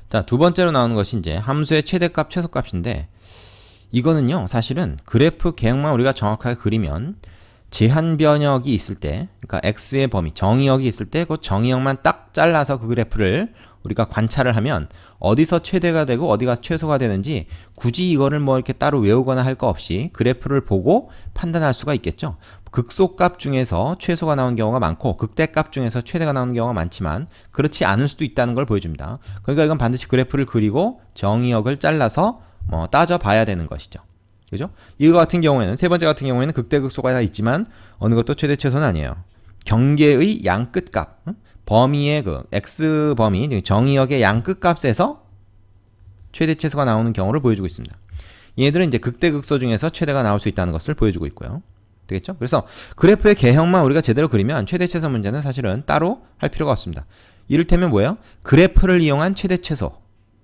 자, 두 번째로 나오는 것이 이제 함수의 최대값, 최소값인데 이거는요, 사실은 그래프 개형만 우리가 정확하게 그리면 제한 변역이 있을 때, 그러니까 x의 범위, 정의역이 있을 때 그 정의역만 딱 잘라서 그 그래프를 우리가 관찰을 하면 어디서 최대가 되고 어디가 최소가 되는지 굳이 이거를 뭐 이렇게 따로 외우거나 할 거 없이 그래프를 보고 판단할 수가 있겠죠. 극소값 중에서 최소가 나오는 경우가 많고 극대값 중에서 최대가 나오는 경우가 많지만 그렇지 않을 수도 있다는 걸 보여줍니다. 그러니까 이건 반드시 그래프를 그리고 정의역을 잘라서 뭐 따져봐야 되는 것이죠. 그죠? 이거 같은 경우에는, 세 번째 같은 경우에는 극대극소가 다 있지만 어느 것도 최대 최소는 아니에요. 경계의 양 끝값, 범위의 그 x 범위, 정의역의 양 끝값에서 최대 최소가 나오는 경우를 보여주고 있습니다. 얘들은 이제 극대극소 중에서 최대가 나올 수 있다는 것을 보여주고 있고요. 되겠죠? 그래서 그래프의 개형만 우리가 제대로 그리면 최대 최소 문제는 사실은 따로 할 필요가 없습니다. 이를테면 뭐예요? 그래프를 이용한 최대 최소,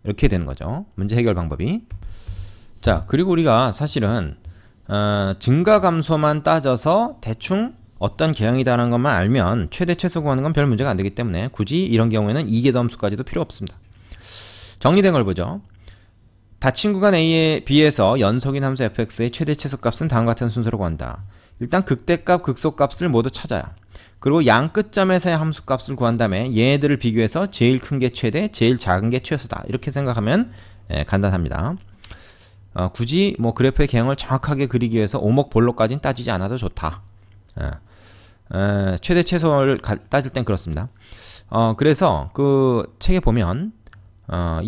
이렇게 되는 거죠. 문제 해결 방법이. 자, 그리고 우리가 사실은 증가 감소만 따져서 대충 어떤 개형이다라는 것만 알면 최대 최소 구하는 건 별 문제가 안 되기 때문에 굳이 이런 경우에는 이계도 함수까지도 필요 없습니다. 정리된 걸 보죠. 닫힌 구간 A에 B에서 연속인 함수 fx의 최대 최소 값은 다음과 같은 순서로 구한다. 일단 극대값, 극소값을 모두 찾아요. 그리고 양 끝점에서의 함수 값을 구한 다음에 얘네들을 비교해서 제일 큰 게 최대, 제일 작은 게 최소다. 이렇게 생각하면 간단합니다. 굳이 뭐 그래프의 개형을 정확하게 그리기 위해서 오목볼록까지는 따지지 않아도 좋다. 최대 최소를 따질 땐 그렇습니다. 그래서 그 책에 보면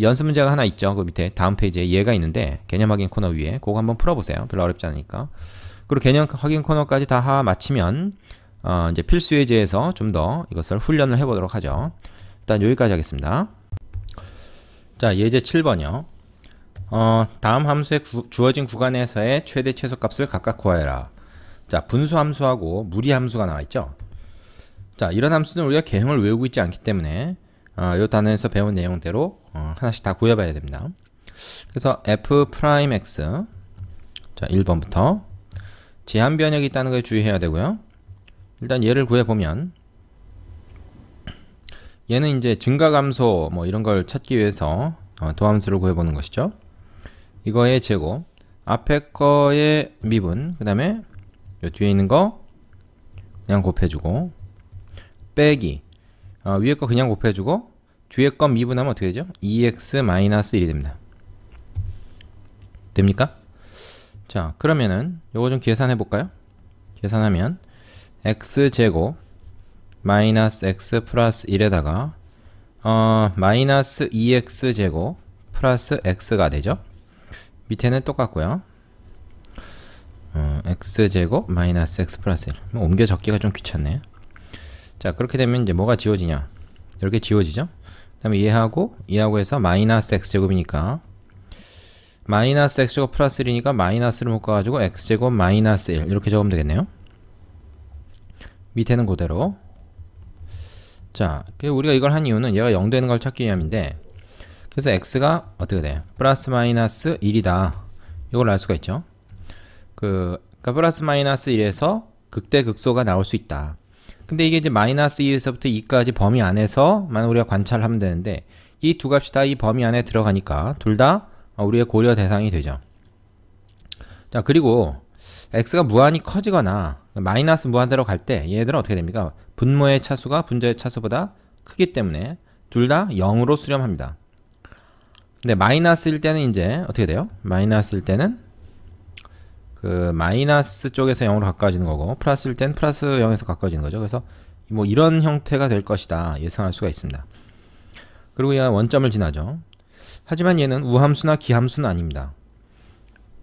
연습 문제가 하나 있죠. 그 밑에 다음 페이지에 얘가 있는데 개념 확인 코너 위에 그거 한번 풀어보세요. 별로 어렵지 않으니까. 그리고 개념 확인 코너까지 다 마치면 이제 필수 예제에서 좀 더 이것을 훈련을 해보도록 하죠. 일단 여기까지 하겠습니다. 자, 예제 7번이요. 다음 함수에 주어진 구간에서의 최대 최소 값을 각각 구하여라. 자, 분수 함수하고 무리 함수가 나와 있죠. 자, 이런 함수는 우리가 개형을 외우고 있지 않기 때문에 이 단어에서 배운 내용대로 하나씩 다 구해봐야 됩니다. 그래서 f'x, 자, 1번부터 제한 변역이 있다는 걸 주의해야 되고요. 일단 얘를 구해보면 얘는 이제 증가 감소 뭐 이런 걸 찾기 위해서 도함수를 구해보는 것이죠. 이거의 제곱, 앞에 거의 미분, 그 다음에 요 뒤에 있는 거 그냥 곱해주고 빼기, 위에 거 그냥 곱해주고 뒤에 거 미분하면 어떻게 되죠? 2x-1이 됩니다. 됩니까? 자, 그러면은 요거 좀 계산해 볼까요? 계산하면 x제곱 마이너스 x 플러스 1에다가 마이너스 2x제곱 플러스 x가 되죠. 밑에는 똑같고요. x제곱 마이너스 x 플러스 1. 뭐 옮겨 적기가 좀 귀찮네요. 자, 그렇게 되면 이제 뭐가 지워지냐? 이렇게 지워지죠. 그 다음에 얘하고 해서 마이너스 x제곱이니까 마이너스 x제곱 플러스 1이니까 마이너스를 묶어가지고 x제곱 마이너스 1 이렇게 적으면 되겠네요. 밑에는 그대로. 자, 우리가 이걸 한 이유는 얘가 0 되는 걸 찾기 위함인데, 그래서 x가 어떻게 돼? 플러스 마이너스 1이다. 이걸 알 수가 있죠. 그러니까 플러스 마이너스 1에서 극대 극소가 나올 수 있다. 근데 이게 이제 마이너스 2에서부터 2까지 범위 안에서만 우리가 관찰을 하면 되는데, 이 두 값이 다 이 범위 안에 들어가니까 둘 다 우리의 고려 대상이 되죠. 자, 그리고 x가 무한히 커지거나 마이너스 무한대로 갈 때 얘들은 어떻게 됩니까? 분모의 차수가 분자의 차수보다 크기 때문에 둘 다 0으로 수렴합니다. 근데 마이너스일 때는 이제 어떻게 돼요? 마이너스일 때는 그 마이너스 쪽에서 0으로 가까워지는 거고 플러스일 때는 플러스 0에서 가까워지는 거죠. 그래서 뭐 이런 형태가 될 것이다 예상할 수가 있습니다. 그리고 얘가 원점을 지나죠. 하지만 얘는 우함수나 기함수는 아닙니다.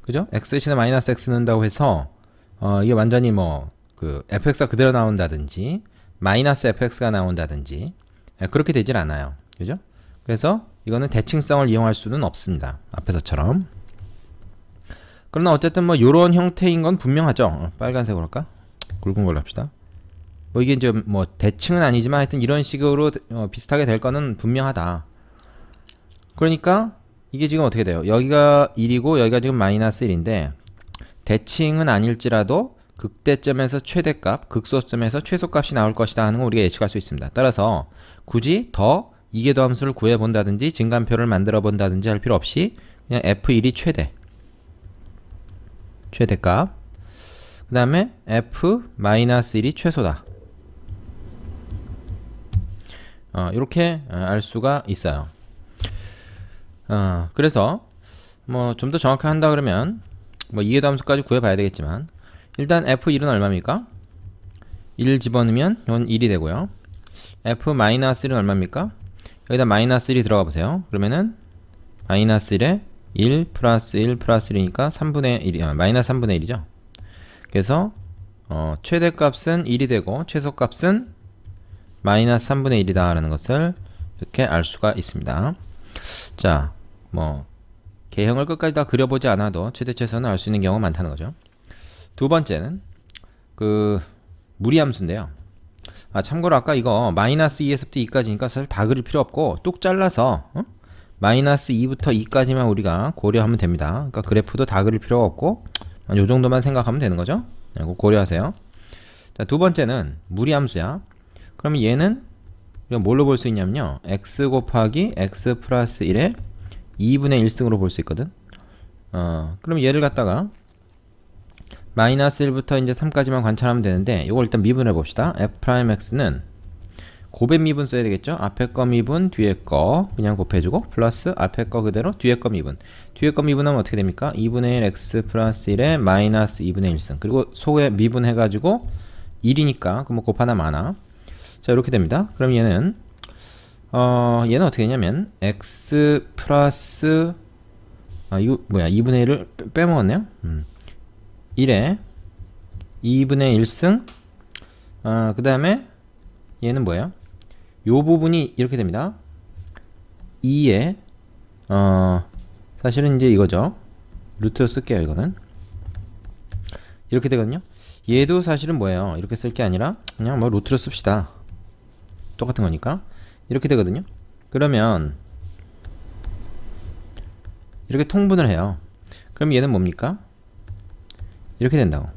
그죠? x 대신에 마이너스 x 넣는다고 해서 이게 완전히 뭐 그 fx가 그대로 나온다든지 마이너스 fx가 나온다든지 그렇게 되질 않아요. 그죠? 그래서 이거는 대칭성을 이용할 수는 없습니다. 앞에서처럼. 그러나 어쨌든 뭐 요런 형태인 건 분명하죠. 빨간색으로 할까? 굵은 걸로 합시다. 뭐 이게 이제 뭐 대칭은 아니지만 하여튼 이런 식으로 비슷하게 될 거는 분명하다. 그러니까 이게 지금 어떻게 돼요? 여기가 1이고 여기가 지금 마이너스 1인데 대칭은 아닐지라도 극대점에서 최대값, 극소점에서 최소값이 나올 것이다 하는 거 우리가 예측할 수 있습니다. 따라서 굳이 더 이계도 함수를 구해본다든지 증가표를 만들어 본다든지 할 필요 없이 그냥 f1이 최대값, 그 다음에 f-1이 최소다. 이렇게 알 수가 있어요. 그래서 뭐 좀 더 정확하게 한다 그러면 뭐 이계도 함수까지 구해봐야 되겠지만 일단 f1은 얼마입니까? 1 집어넣으면 이건 1이 되고요. f-1은 얼마입니까? 여기다 마이너스 1이 들어가 보세요. 그러면은 마이너스 1에 1 플러스 1 플러스 1이니까 3분의 1, 마이너스 3분의 1이죠. 그래서 최대값은 1이 되고 최소값은 마이너스 3분의 1이다 라는 것을 이렇게 알 수가 있습니다. 자, 뭐 개형을 끝까지 다 그려보지 않아도 최대 최소는 알 수 있는 경우가 많다는 거죠. 두 번째는 그 무리함수인데요. 참고로 아까 이거 마이너스 2에서부터 2까지니까 사실 다 그릴 필요 없고 뚝 잘라서 마이너스 2부터 2까지만 우리가 고려하면 됩니다. 그러니까 그래프도 다 그릴 필요가 없고 요 정도만 생각하면 되는 거죠. 이거 고려하세요. 자, 두 번째는 무리함수야. 그러면 얘는 우리가 뭘로 볼 수 있냐면요, x 곱하기 x 플러스 1의 2분의 1승으로 볼 수 있거든. 그럼 얘를 갖다가 마이너스 1부터 이제 3까지만 관찰하면 되는데 이걸 일단 미분해 봅시다. f'x는 곱의 미분 써야 되겠죠. 앞에 거 미분, 뒤에 거 그냥 곱해주고 플러스 앞에 거 그대로 뒤에 거 미분. 뒤에 거 미분하면 어떻게 됩니까? 2분의 1 x 플러스 1에 마이너스 2분의 1승. 그리고 속에 미분해가지고 1이니까 그럼 뭐 곱 하나 많아. 자, 이렇게 됩니다. 그럼 얘는 얘는 어떻게 되냐면 x 플러스 이거 뭐야, 2분의 1을 빼먹었네요. 1에 2분의 1승, 그 다음에 얘는 뭐예요? 요 부분이 이렇게 됩니다. 2에 사실은 이제 이거죠. 루트로 쓸게요. 이거는 이렇게 되거든요. 얘도 사실은 뭐예요? 이렇게 쓸 게 아니라 그냥 뭐 루트로 씁시다. 똑같은 거니까 이렇게 되거든요. 그러면 이렇게 통분을 해요. 그럼 얘는 뭡니까? 이렇게 된다고.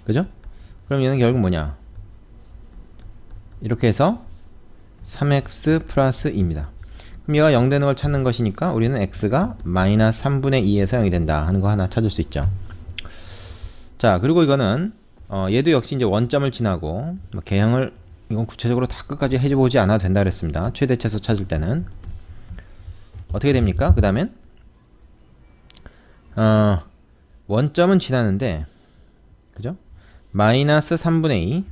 그죠? 그럼 얘는 결국 뭐냐? 이렇게 해서 3x 플러스 2입니다. 그럼 얘가 0 되는 걸 찾는 것이니까 우리는 x가 마이너스 3분의 2에서 0이 된다 하는 거 하나 찾을 수 있죠. 자, 그리고 이거는 얘도 역시 이제 원점을 지나고 뭐 개형을 이건 구체적으로 다 끝까지 해보지 않아도 된다 그랬습니다. 최대 최소 찾을 때는 어떻게 됩니까? 그 다음엔 원점은 지나는데, 그죠? 마이너스 3분의 2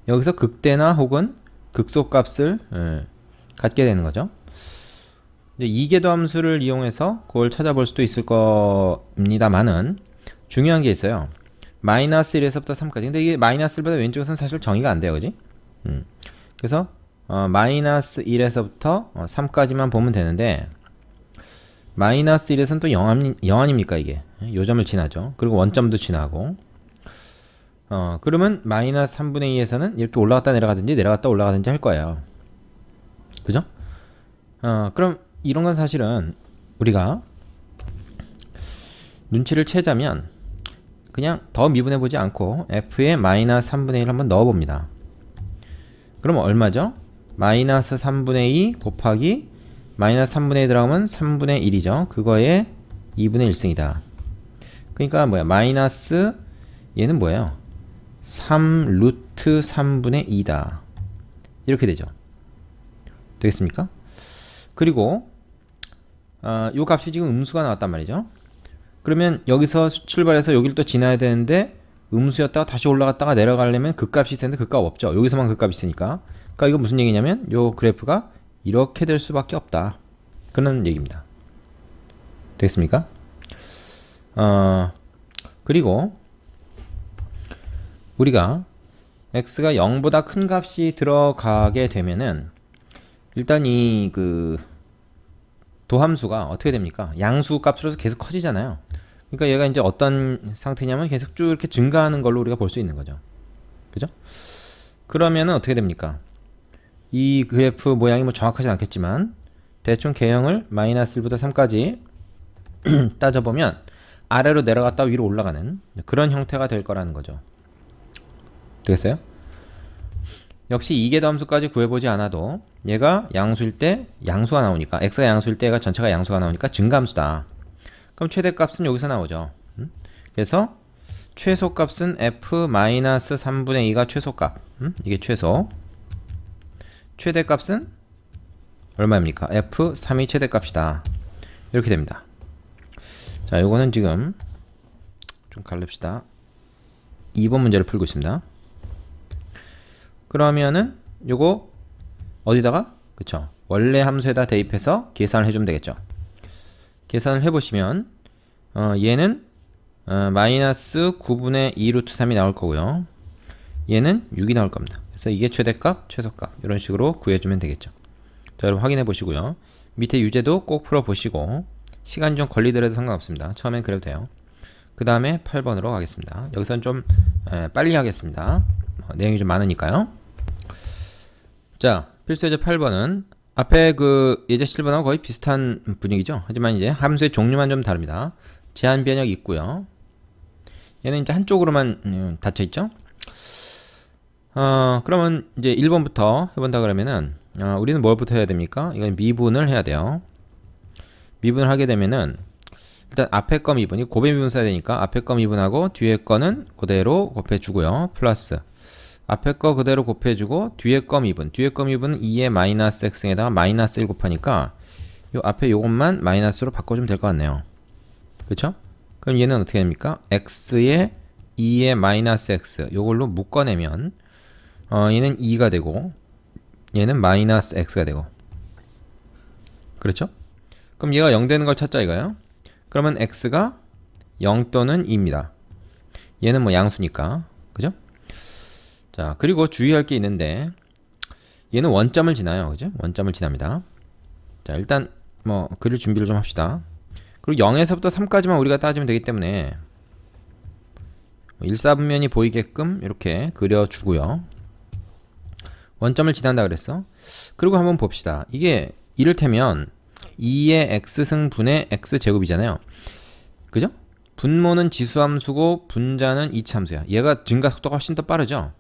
여기서 극대나 혹은 극소값을 갖게 되는 거죠. 이제 이계도 함수를 이용해서 그걸 찾아볼 수도 있을 겁니다만은 중요한 게 있어요. 마이너스 1에서부터 3까지. 근데 이게 마이너스 1보다 왼쪽에서는 사실 정의가 안 돼요. 그지? 그래서 마이너스 1에서부터 3까지만 보면 되는데 마이너스 1에서는 또 0 아닙니까 이게? 요점을 지나죠. 그리고 원점도 지나고 그러면 마이너스 3분의 2에서는 이렇게 올라갔다 내려가든지 내려갔다 올라가든지 할 거예요. 그죠? 그럼 이런 건 사실은 우리가 눈치를 채자면 그냥 더 미분해보지 않고 f에 마이너스 3분의 1을 한번 넣어봅니다. 그러면 얼마죠? 마이너스 3분의 2 곱하기 마이너스 3분의 2 들어가면 3분의 1이죠. 그거에 2분의 1승이다. 그러니까 뭐야? 마이너스 얘는 뭐예요? 3 루트 3분의 2다. 이렇게 되죠. 되겠습니까? 그리고 요 값이 지금 음수가 나왔단 말이죠. 그러면 여기서 출발해서 여기를 또 지나야 되는데 음수였다가 다시 올라갔다가 내려가려면 극값이 있을 텐데 극값 없죠. 여기서만 극값이 있으니까. 그러니까 이거 무슨 얘기냐면 요 그래프가 이렇게 될 수밖에 없다. 그런 얘기입니다. 되겠습니까? 그리고 우리가 x가 0보다 큰 값이 들어가게 되면은 일단 이 도함수가 어떻게 됩니까? 양수 값으로서 계속 커지잖아요. 그러니까 얘가 이제 어떤 상태냐면 계속 쭉 이렇게 증가하는 걸로 우리가 볼 수 있는 거죠. 그죠? 그러면은 어떻게 됩니까? 이 그래프 모양이 뭐 정확하진 않겠지만 대충 개형을 마이너스 1부터 3까지 따져보면 아래로 내려갔다 위로 올라가는 그런 형태가 될 거라는 거죠. 되겠어요? 역시 이계도 함수까지 구해보지 않아도 얘가 양수일 때 양수가 나오니까 x가 양수일 때 얘가 전체가 양수가 나오니까 증가함수다. 그럼 최대값은 여기서 나오죠. 그래서 최소값은 f-3분의 2가 최소값. 이게 최소. 최대값은 얼마입니까? f3이 최대값이다. 이렇게 됩니다. 자, 요거는 지금 좀 갈릅시다. 2번 문제를 풀고 있습니다. 그러면은 요거 어디다가? 그쵸, 원래 함수에다 대입해서 계산을 해주면 되겠죠. 계산을 해보시면 얘는 마이너스 9분의 2 루트 3이 나올 거고요. 얘는 6이 나올 겁니다. 그래서 이게 최대값, 최소값 이런 식으로 구해주면 되겠죠. 자, 여러분 확인해 보시고요. 밑에 유제도 꼭 풀어보시고 시간이 좀 걸리더라도 상관없습니다. 처음엔 그래도 돼요. 그 다음에 8번으로 가겠습니다. 여기서는 좀 빨리 하겠습니다. 내용이 좀 많으니까요. 자, 필수예제 8번은 앞에 그 예제 7번하고 거의 비슷한 분위기죠. 하지만 이제 함수의 종류만 좀 다릅니다. 제한 변역이 있고요. 얘는 이제 한쪽으로만 닫혀 있죠. 그러면 이제 1번부터 해본다 그러면은 우리는 뭘부터 해야 됩니까? 이건 미분을 해야 돼요. 미분을 하게 되면은 일단 앞에 거 미분, 이 곱의 미분 써야 되니까 앞에 거 미분하고 뒤에 거는 그대로 곱해주고요. 플러스 앞에 거 그대로 곱해주고 뒤에 거 미분, 뒤에 거 미분은 2의 마이너스 x에다가 마이너스 1 곱하니까 요 앞에 요것만 마이너스로 바꿔주면 될 것 같네요. 그쵸? 그럼 얘는 어떻게 됩니까? x에 2의 마이너스 x 요걸로 묶어내면 얘는 2가 되고 얘는 마이너스 x가 되고, 그렇죠? 그럼 얘가 0 되는 걸 찾자 이거예요. 그러면 x가 0 또는 2입니다. 얘는 뭐 양수니까, 그죠? 자, 그리고 주의할 게 있는데 얘는 원점을 지나요. 그죠? 원점을 지납니다. 자, 일단 뭐 그릴 준비를 좀 합시다. 그리고 0에서부터 3까지만 우리가 따지면 되기 때문에 1사분면이 보이게끔 이렇게 그려주고요. 원점을 지난다 그랬어. 그리고 한번 봅시다. 이게 이를테면 2의 x승분의 x제곱이잖아요. 그죠? 분모는 지수함수고 분자는 이차함수야. 얘가 증가 속도가 훨씬 더 빠르죠?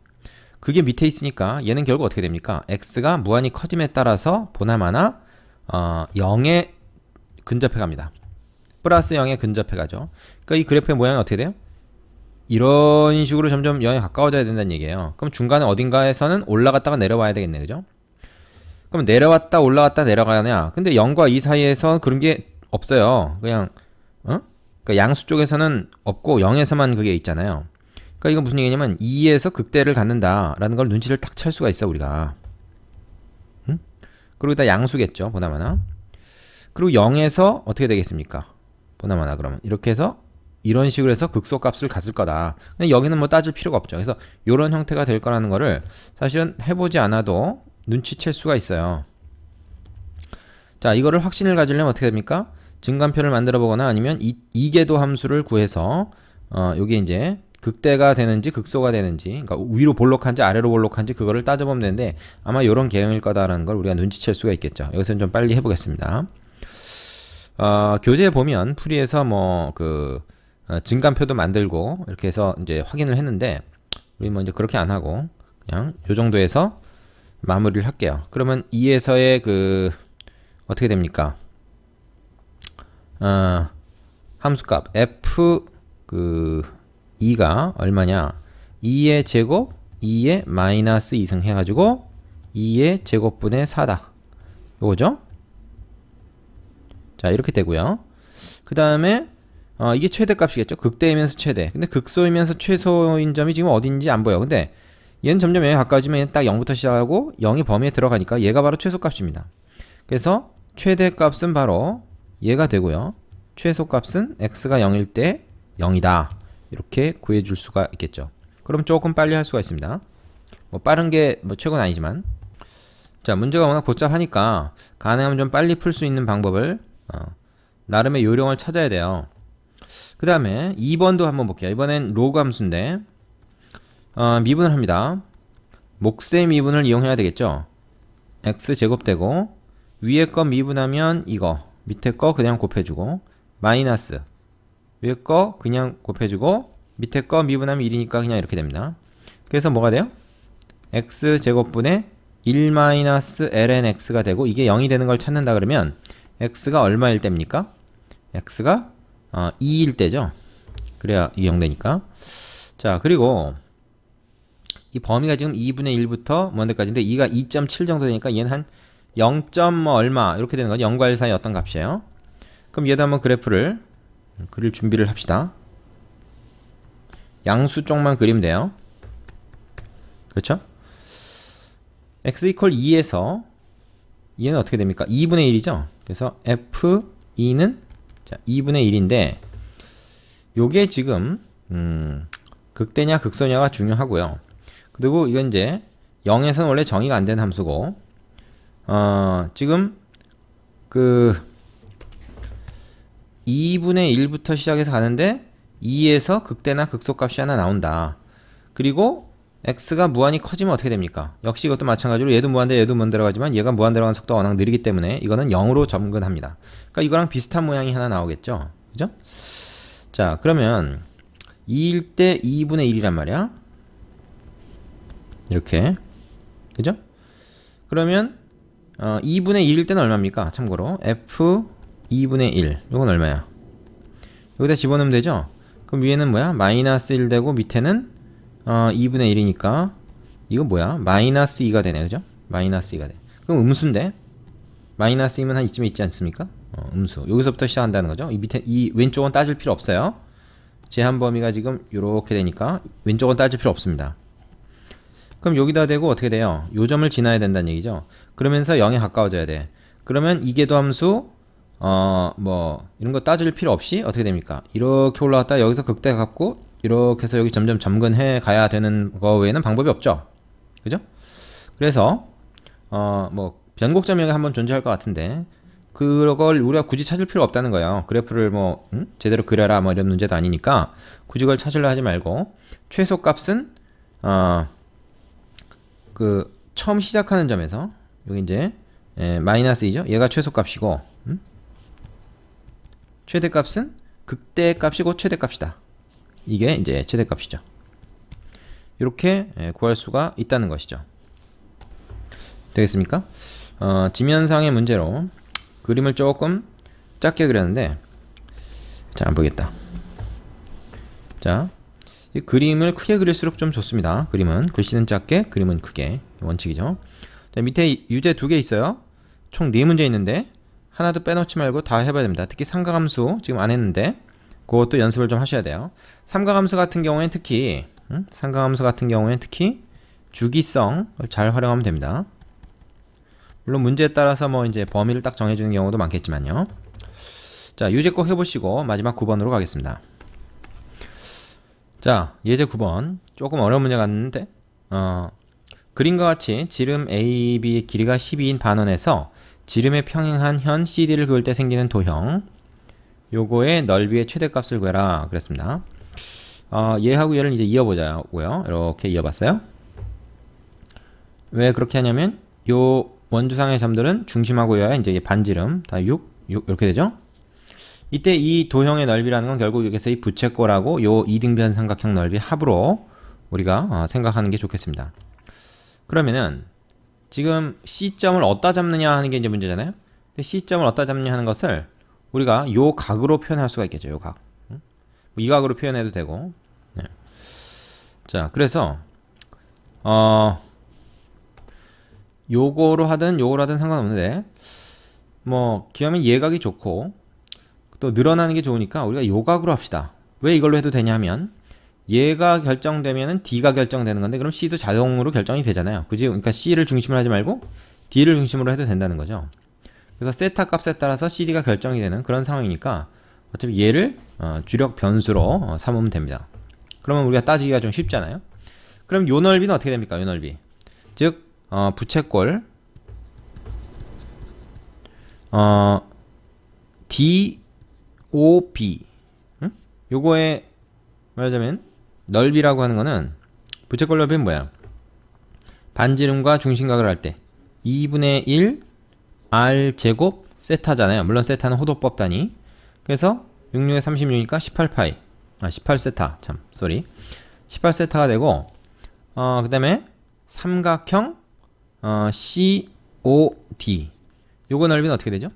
그게 밑에 있으니까 얘는 결국 어떻게 됩니까? x가 무한히 커짐에 따라서 보나마나 0에 근접해 갑니다. 플러스 0에 근접해 가죠. 그러니까 이 그래프의 모양이 어떻게 돼요? 이런 식으로 점점 0에 가까워져야 된다는 얘기예요. 그럼 중간에 어딘가에서는 올라갔다가 내려와야 되겠네. 그죠? 그럼 내려왔다 올라갔다 내려가냐? 근데 0과 2 사이에서 그런 게 없어요. 그냥 그러니까 양수 쪽에서는 없고 0에서만 그게 있잖아요. 그러니까 이건 무슨 얘기냐면 2에서 극대를 갖는다라는 걸 눈치를 딱 챌 수가 있어 우리가. 그리고 다 양수겠죠. 보나마나. 그리고 0에서 어떻게 되겠습니까? 보나마나 그러면 이렇게 해서 이런 식으로 해서 극소값을 갖을 거다. 근데 여기는 뭐 따질 필요가 없죠. 그래서 이런 형태가 될 거라는 거를 사실은 해보지 않아도 눈치챌 수가 있어요. 자, 이거를 확신을 가지려면 어떻게 됩니까? 증간표를 만들어 보거나 아니면 이계도 함수를 구해서 요게 이제 극대가 되는지 극소가 되는지, 그러니까 위로 볼록한지 아래로 볼록한지 그거를 따져보면 되는데 아마 이런 개형일 거다라는 걸 우리가 눈치챌 수가 있겠죠. 여기서는 좀 빨리 해보겠습니다. 교재에 보면 풀이에서 뭐 증간표도 만들고 이렇게 해서 이제 확인을 했는데 우리 뭐 이제 그렇게 안 하고 그냥 요 정도에서 마무리를 할게요. 그러면 2에서의 어떻게 됩니까? 함수값 f 2가 얼마냐? 2의 제곱 2의 마이너스 2승 해가지고 2의 제곱분의 4다. 요거죠? 자, 이렇게 되고요. 그 다음에 이게 최대값이겠죠? 극대이면서 최대. 근데 극소이면서 최소인 점이 지금 어딘지 안 보여. 근데 얘는 점점 0에 가까워지면 딱 0부터 시작하고 0이 범위에 들어가니까 얘가 바로 최소값입니다. 그래서 최대값은 바로 얘가 되고요. 최소값은 x가 0일 때 0이다. 이렇게 구해줄 수가 있겠죠. 그럼 조금 빨리 할 수가 있습니다. 뭐 빠른 게 뭐 최고는 아니지만. 자, 문제가 워낙 복잡하니까 가능하면 좀 빨리 풀 수 있는 방법을 나름의 요령을 찾아야 돼요. 그 다음에 2번도 한번 볼게요. 이번엔 로그 함수인데 미분을 합니다. 몫의 미분을 이용해야 되겠죠. x제곱되고 위에 거 미분하면 이거, 밑에 거 그냥 곱해주고 마이너스 위에 거 그냥 곱해주고 밑에 거 미분하면 1이니까 그냥 이렇게 됩니다. 그래서 뭐가 돼요? x제곱분의 1-ln x가 되고 이게 0이 되는 걸 찾는다 그러면 x가 얼마일 때입니까? x가 2일 때죠. 그래야 이 0 되니까. 자, 그리고 이 범위가 지금 2분의 1부터 뭔데까지인데 2가 2.7 정도 되니까 얘는 한 0. 뭐 얼마 이렇게 되는 거죠. 0과 1 사이 어떤 값이에요. 그럼 얘도 한번 그래프를 그릴 준비를 합시다. 양수 쪽만 그리면 돼요. 그렇죠? x 이퀄 2에서 얘는 어떻게 됩니까? 2분의 1이죠. 그래서 f2는 2분의 1인데 요게 지금 극대냐 극소냐가 중요하고요. 그리고 이건 이제 0에서는 원래 정의가 안 되는 함수고 지금 그 2분의 1부터 시작해서 가는데 2에서 극대나 극소값이 하나 나온다. 그리고 x가 무한히 커지면 어떻게 됩니까? 역시 이것도 마찬가지로 얘도 무한대 얘도 무한대로 가지만 얘가 무한대로 가는 속도가 워낙 느리기 때문에 이거는 0으로 접근합니다. 그러니까 이거랑 비슷한 모양이 하나 나오겠죠. 그죠? 자, 그러면 2일 때 2분의 1이란 말이야. 이렇게. 그죠? 그러면 2분의 1일 때는 얼마입니까? 참고로 f 2분의 1 이건 얼마야? 여기다 집어넣으면 되죠? 그럼 위에는 뭐야? 마이너스 1 되고 밑에는 2분의 1이니까 이거 뭐야? 마이너스 2가 되네. 그죠? 마이너스 2가 돼. 그럼 음수인데 마이너스 2면 한 이쯤에 있지 않습니까? 음수. 여기서부터 시작한다는 거죠. 이 밑에 이 왼쪽은 따질 필요 없어요. 제한 범위가 지금 이렇게 되니까 왼쪽은 따질 필요 없습니다. 그럼 여기다 대고 어떻게 돼요? 요 점을 지나야 된다는 얘기죠. 그러면서 0에 가까워져야 돼. 그러면 이계도 함수 뭐 이런 거 따질 필요 없이 어떻게 됩니까? 이렇게 올라갔다 여기서 극대 갖고 이렇게 해서 여기 점점 점근해 가야 되는 거 외에는 방법이 없죠. 그죠? 그래서 뭐 변곡점이 여기 한번 존재할 것 같은데 그걸 우리가 굳이 찾을 필요 없다는 거예요. 그래프를 뭐 제대로 그려라 뭐 이런 문제도 아니니까 굳이 그걸 찾으려 하지 말고 최소값은 그 처음 시작하는 점에서 여기 이제 마이너스 2죠. 얘가 최소값이고 최대값은 극대값이고 최대값이다. 이게 이제 최대값이죠. 이렇게 구할 수가 있다는 것이죠. 되겠습니까? 지면상의 문제로 그림을 조금 작게 그렸는데 잘 안 보이겠다. 자, 이 그림을 크게 그릴수록 좀 좋습니다. 그림은 글씨는 작게, 그림은 크게. 원칙이죠. 자, 밑에 유제 2개 있어요. 총 4문제 있는데 하나도 빼놓지 말고 다 해봐야 됩니다. 특히 삼각함수 지금 안 했는데 그것도 연습을 좀 하셔야 돼요. 삼각함수 같은 경우에는 특히 주기성을 잘 활용하면 됩니다. 물론 문제에 따라서 뭐 이제 범위를 딱 정해주는 경우도 많겠지만요. 자, 유제 꼭 해보시고 마지막 9번으로 가겠습니다. 자, 예제 9번 조금 어려운 문제 같는데 그림과 같이 지름 AB 길이가 12인 반원에서 지름에 평행한 현 CD를 그을 때 생기는 도형 요거의 넓이의 최대값을 구해라 그랬습니다. 얘하고 얘를 이제 이어보자고요. 이렇게 이어봤어요. 왜 그렇게 하냐면 요 원주상의 점들은 중심하고 여야 이제 반지름 다 6 이렇게 되죠. 이때 이 도형의 넓이라는 건 결국 여기서 이 부채꼴하고 요 이등변 삼각형 넓이 합으로 우리가 생각하는 게 좋겠습니다. 그러면은 지금 C점을 어디다 잡느냐 하는 게 이제 문제잖아요. 근데 C점을 어디다 잡느냐 하는 것을 우리가 요 각으로 표현할 수가 있겠죠. 요 각. 이 각으로 표현해도 되고. 네. 자, 그래서 요거로 하든 요거로 하든 상관없는데 뭐 기하면 예각이 좋고 또 늘어나는 게 좋으니까 우리가 요각으로 합시다. 왜 이걸로 해도 되냐 하면 얘가 결정되면은 D가 결정되는 건데 그럼 C도 자동으로 결정이 되잖아요. 그지? 그러니까 C를 중심으로 하지 말고 D를 중심으로 해도 된다는 거죠. 그래서 세타 값에 따라서 CD가 결정이 되는 그런 상황이니까 어차피 얘를 주력 변수로 삼으면 됩니다. 그러면 우리가 따지기가 좀 쉽잖아요. 그럼 요 넓이는 어떻게 됩니까? 요 넓이. 즉 부채꼴 DOB 요거에 말하자면 넓이라고 하는 거는 부채꼴 넓이는 뭐야? 반지름과 중심각을 할 때 2분의 1 R제곱 세타잖아요. 물론 세타는 호도법 단위. 그래서 66에 36이니까 18파이 18세타 참 쏘리 18세타가 되고 그 다음에 삼각형 COD. 요거 넓이는 어떻게 되죠?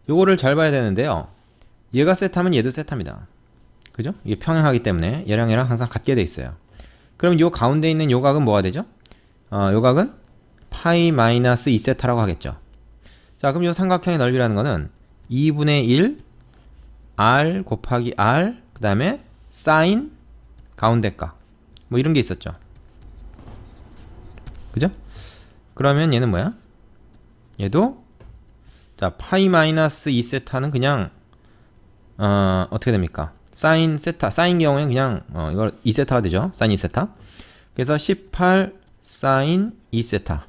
요거를 잘 봐야 되는데요. 얘가 세타면 얘도 세타입니다. 그죠? 이게 평행하기 때문에 얘랑 항상 같게 돼 있어요. 그럼 요 가운데 있는 요 각은 뭐가 되죠? 요 각은 파이 마이너스 2세타라고 하겠죠. 자, 그럼 요 삼각형의 넓이라는 거는 2분의 1 R 곱하기 R 그 다음에 사인 가운데 각 뭐 이런 게 있었죠. 그죠? 그러면 얘는 뭐야? 얘도 자 파이 마이너스 2세타는 그냥 어떻게 됩니까? 사인 세타, 사인 경우에는 그냥 이걸 2세타가 되죠. 사인 2세타. 그래서 18 사인 2세타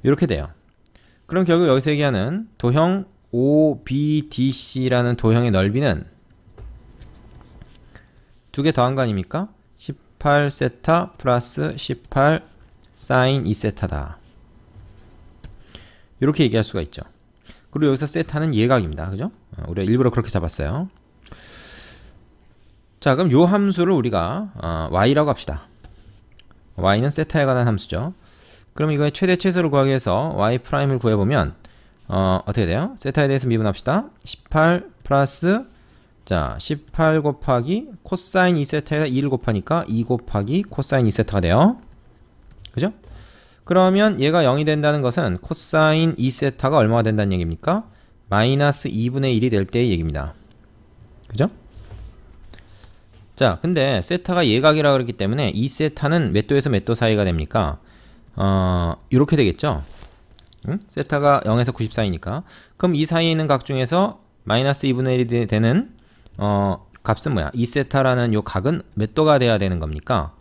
이렇게 돼요. 그럼 결국 여기서 얘기하는 도형 OBDC라는 도형의 넓이는 두 개 더한 거 아닙니까? 18세타 플러스 18 사인 2세타다. 이렇게 얘기할 수가 있죠. 그리고 여기서 세타는 예각입니다. 그죠? 우리가 일부러 그렇게 잡았어요. 자, 그럼 요 함수를 우리가 y라고 합시다. y는 세타에 관한 함수죠. 그럼 이거의 최대 최소를 구하기 위해서 y 프라임을 구해보면 어떻게 돼요? 세타에 대해서 미분합시다. 18 플러스 자 18 곱하기 코사인 2세타에다 2를 곱하니까 2 곱하기 코사인 2세타가 돼요. 그죠? 그러면 얘가 0이 된다는 것은 코사인 2세타가 얼마가 된다는 얘기입니까? 마이너스 2분의 1이 될 때의 얘기입니다. 그죠? 자, 근데 세타가 예각이라 그랬기 때문에 2세타는 몇 도에서 몇 도 사이가 됩니까? 이렇게 되겠죠? 응? 세타가 0에서 90 사이니까. 그럼 이 사이에 있는 각 중에서 마이너스 2분의 1이 되는 값은 뭐야? 2세타라는 요 각은 몇 도가 돼야 되는 겁니까?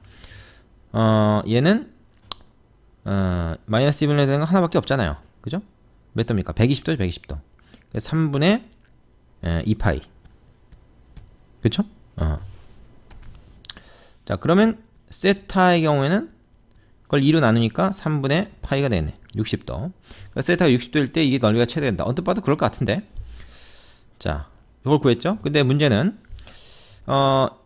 얘는 마이너스 2분의 1 되는 거 하나밖에 없잖아요. 그죠? 몇 도입니까? 120도죠, 120도. 3분의 2파이. 그쵸? 자, 그러면 세타의 경우에는 그걸 2로 나누니까 3분의 파이가 되네. 60도. 그러니까 세타가 60도일 때 이게 넓이가 최대된다. 언뜻 봐도 그럴 것 같은데. 자, 이걸 구했죠? 근데 문제는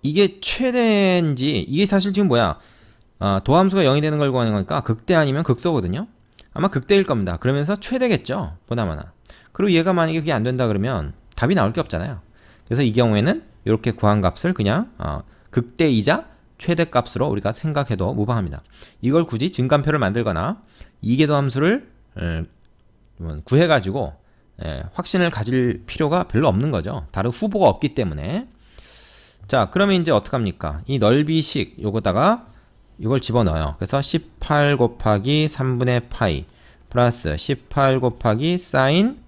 이게 최대인지 이게 사실 지금 뭐야? 도함수가 0이 되는 걸 구하는 거니까 극대 아니면 극소거든요. 아마 극대일 겁니다. 그러면서 최대겠죠. 보나마나. 그리고 얘가 만약에 그게 안 된다 그러면 답이 나올 게 없잖아요. 그래서 이 경우에는 이렇게 구한 값을 그냥 극대이자 최대값으로 우리가 생각해도 무방합니다. 이걸 굳이 증간표를 만들거나 이계도 함수를 구해가지고 확신을 가질 필요가 별로 없는 거죠. 다른 후보가 없기 때문에. 자, 그러면 이제 어떡합니까? 이 넓이식 요거다가 이걸 집어넣어요. 그래서 18 곱하기 3분의 파이 플러스 18 곱하기 사인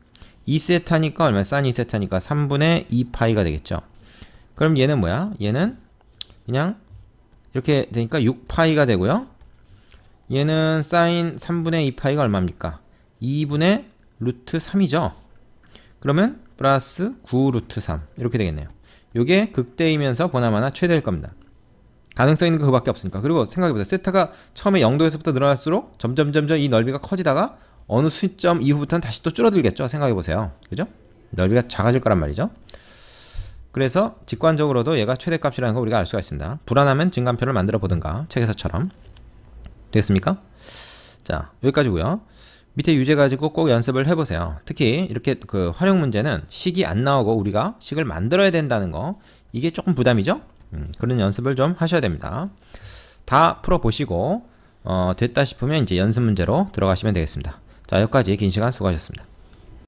2세타니까 얼마야? 사인 2세타니까 3분의 2파이가 되겠죠. 그럼 얘는 뭐야? 얘는 그냥 이렇게 되니까 6파이가 되고요. 얘는 사인 3분의 2파이가 얼마입니까? 2분의 루트 3이죠. 그러면 플러스 9 루트 3 이렇게 되겠네요. 요게 극대이면서 보나마나 최대일 겁니다. 가능성 있는 거 그거밖에 없으니까. 그리고 생각해보세요. 세타가 처음에 0도에서부터 늘어날수록 점점 이 넓이가 커지다가 어느 수점 이후부터는 다시 또 줄어들겠죠. 생각해보세요. 그죠? 넓이가 작아질 거란 말이죠. 그래서 직관적으로도 얘가 최대값이라는 거 우리가 알 수가 있습니다. 불안하면 증간표를 만들어 보든가 책에서처럼. 되겠습니까? 자, 여기까지고요. 밑에 유제 가지고 꼭 연습을 해보세요. 특히 이렇게 그 활용 문제는 식이 안 나오고 우리가 식을 만들어야 된다는 거, 이게 조금 부담이죠? 그런 연습을 좀 하셔야 됩니다. 다 풀어보시고 됐다 싶으면 이제 연습 문제로 들어가시면 되겠습니다. 자, 여기까지 긴 시간 수고하셨습니다.